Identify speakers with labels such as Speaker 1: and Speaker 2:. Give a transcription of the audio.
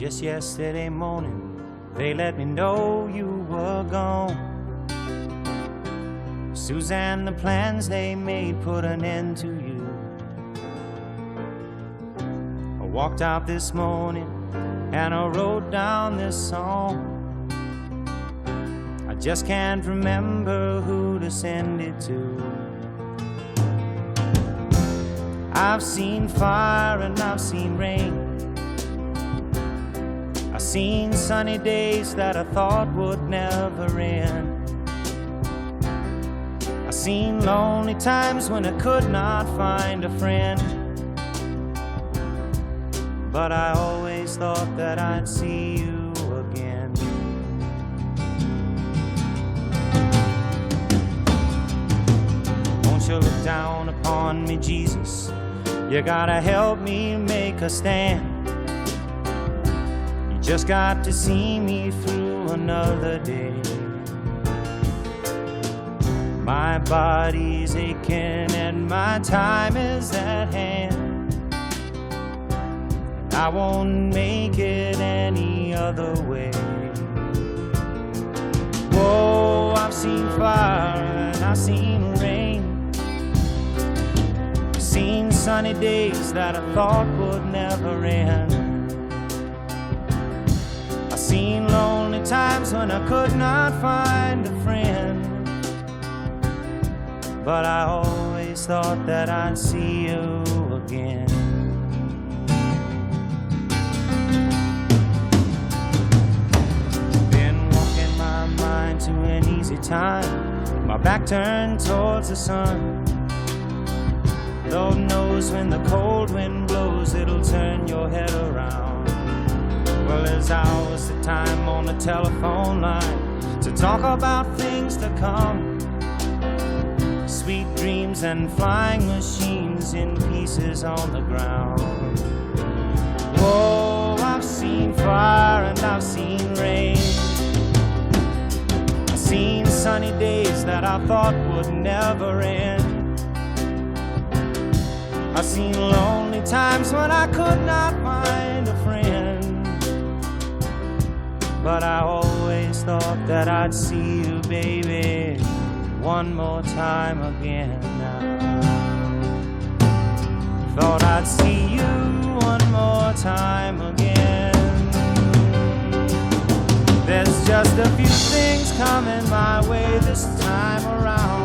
Speaker 1: Just yesterday morning, they let me know you were gone. Suzanne, the plans they made put an end to you. I walked out this morning and I wrote down this song. I just can't remember who to send it to. I've seen fire and I've seen rain. I've seen sunny days that I thought would never end. I've seen lonely times when I could not find a friend. But I always thought that I'd see you again. Won't you look down upon me, Jesus? You gotta help me make a stand. You just got to see me through another day. My body's aching and my time is at hand. I won't make it any other way. Whoa, I've seen fire and I've seen rain. Seen sunny days that I thought would never end. I've seen lonely times when I could not find a friend. But I always thought that I'd see you again. Been walking my mind to an easy time, my back turned towards the sun. Lord knows when the cold wind blows, it'll turn your head around. Well, there's hours of time on the telephone line to talk about things to come. Sweet dreams and flying machines in pieces on the ground. Whoa, I've seen fire and I've seen rain. I've seen sunny days that I thought would never end. I've seen lonely times when I could not find a friend. But I always thought that I'd see you, baby, one more time again now. Thought I'd see you one more time again. There's just a few things coming my way this time around.